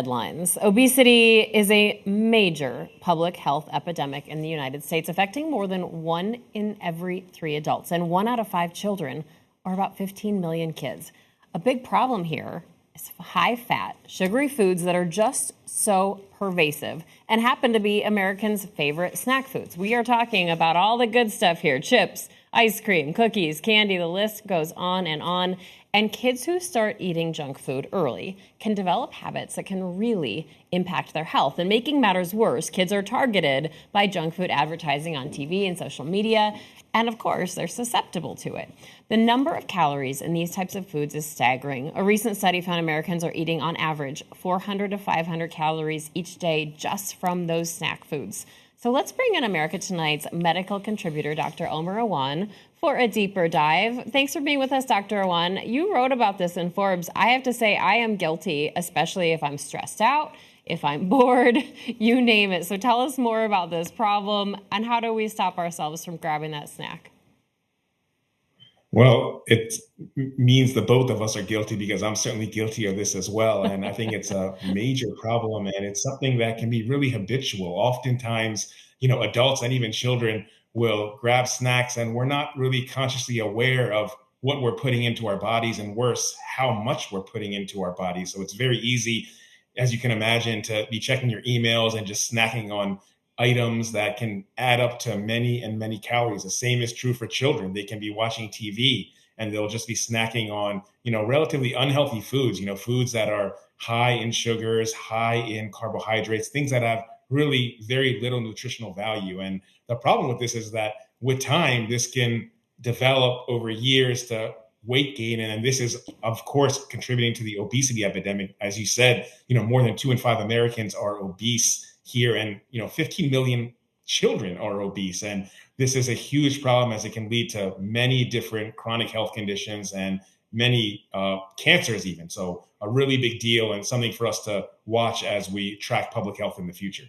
Headlines. Obesity is a major public health epidemic in the United States, affecting more than 1 in every 3 adults and 1 out of 5 children, or about 15 million kids. A big problem here is high-fat, sugary foods that are just so pervasive and happen to be Americans' favorite snack foods. We are talking about all the good stuff here: chips, ice cream, cookies, candy, the list goes on and on. And kids who start eating junk food early can develop habits that can really impact their health. And making matters worse, kids are targeted by junk food advertising on TV and social media. And of course, they're susceptible to it. The number of calories in these types of foods is staggering. A recent study found Americans are eating on average 400 to 500 calories each day just from those snack foods. So let's bring in America Tonight's medical contributor, Dr. Omer Awan, for a deeper dive. Thanks for being with us, Dr. Awan. You wrote about this in Forbes. I have to say I am guilty, especially if I'm stressed out, if I'm bored, you name it. So tell us more about this problem and how do we stop ourselves from grabbing that snack? Well, it means the both of us are guilty because I'm certainly guilty of this as well. And I think it's a major problem and it's something that can be really habitual. Oftentimes, adults and even children will grab snacks and we're not really consciously aware of what we're putting into our bodies and worse, how much we're putting into our bodies. So it's very easy, as you can imagine, to be checking your emails and just snacking on items that can add up to many and many calories. The same is true for children. They can be watching TV and they'll just be snacking on, relatively unhealthy foods, foods that are high in sugars, high in carbohydrates, things that have really very little nutritional value. And the problem with this is that with time, this can develop over years to weight gain. And this is, of course, contributing to the obesity epidemic. As you said, more than 2 in 5 Americans are obese here, and 15 million children are obese, and this is a huge problem as it can lead to many different chronic health conditions and many cancers even. So a really big deal and something for us to watch as we track public health in the future.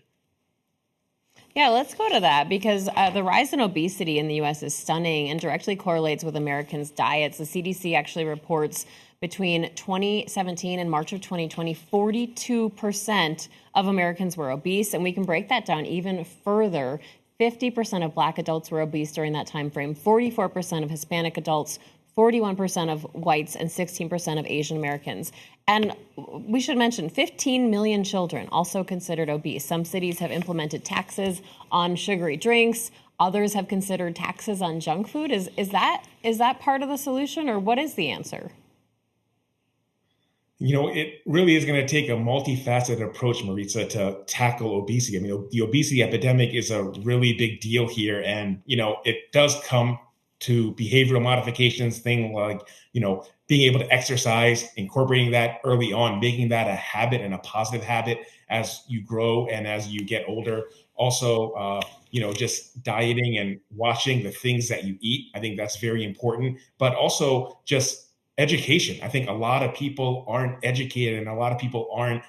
Yeah, let's go to that because the rise in obesity in the U.S. is stunning and directly correlates with Americans' diets. The CDC actually reports between 2017 and March of 2020, 42% of Americans were obese, and we can break that down even further. 50% of Black adults were obese during that time frame, 44% of Hispanic adults, 41% of whites, and 16% of Asian Americans. And we should mention 15 million children also considered obese. Some cities have implemented taxes on sugary drinks. Others have considered taxes on junk food. Is that part of the solution, or what is the answer? It really is going to take a multifaceted approach, Maritza, to tackle obesity. I mean, the obesity epidemic is a really big deal here. And, it does come to behavioral modifications, things like, being able to exercise, incorporating that early on, making that a habit and a positive habit as you grow and as you get older. Also, just dieting and watching the things that you eat. I think that's very important, but also just education. I think a lot of people aren't educated and a lot of people aren't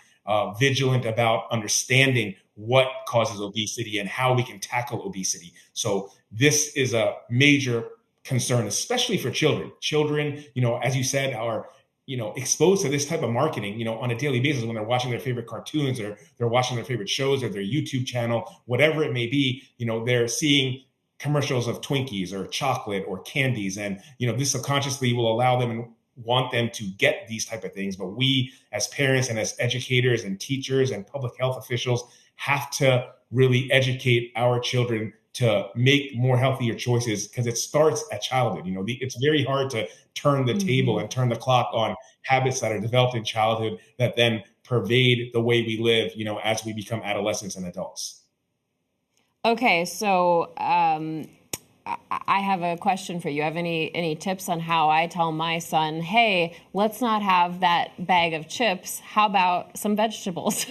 vigilant about understanding what causes obesity and how we can tackle obesity. So this is a major concern, especially for children. Children, as you said, are exposed to this type of marketing, on a daily basis when they're watching their favorite cartoons or they're watching their favorite shows or their YouTube channel, whatever it may be, they're seeing commercials of Twinkies or chocolate or candies. And, this subconsciously will allow them and want them to get these type of things. But we as parents and as educators and teachers and public health officials have to really educate our children to make more healthier choices because it starts at childhood. It's very hard to turn the table and turn the clock on habits that are developed in childhood that then pervade the way we live, as we become adolescents and adults. Okay, so I have a question for you. Have any tips on how I tell my son, hey, let's not have that bag of chips. How about some vegetables?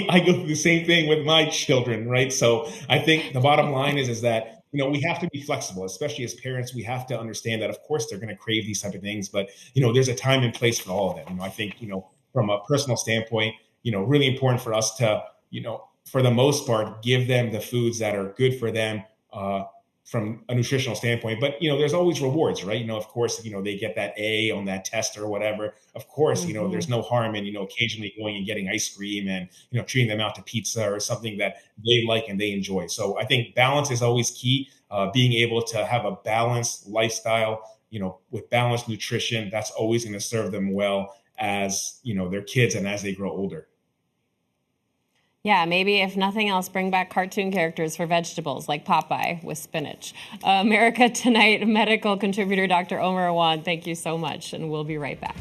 I go through the same thing with my children, right? So I think the bottom line is that, we have to be flexible, especially as parents. We have to understand that, of course, they're going to crave these type of things, but, there's a time and place for all of them. I think, from a personal standpoint, really important for us to, for the most part, give them the foods that are good for them, from a nutritional standpoint. But there's always rewards, right? Of course, they get that A on that test or whatever. Of course, there's no harm in occasionally going and getting ice cream and treating them out to pizza or something that they like and they enjoy. So I think balance is always key. Being able to have a balanced lifestyle, with balanced nutrition, that's always going to serve them well as their kids and as they grow older. Yeah, maybe if nothing else, bring back cartoon characters for vegetables like Popeye with spinach. America Tonight medical contributor Dr. Omer Awad, thank you so much, and we'll be right back.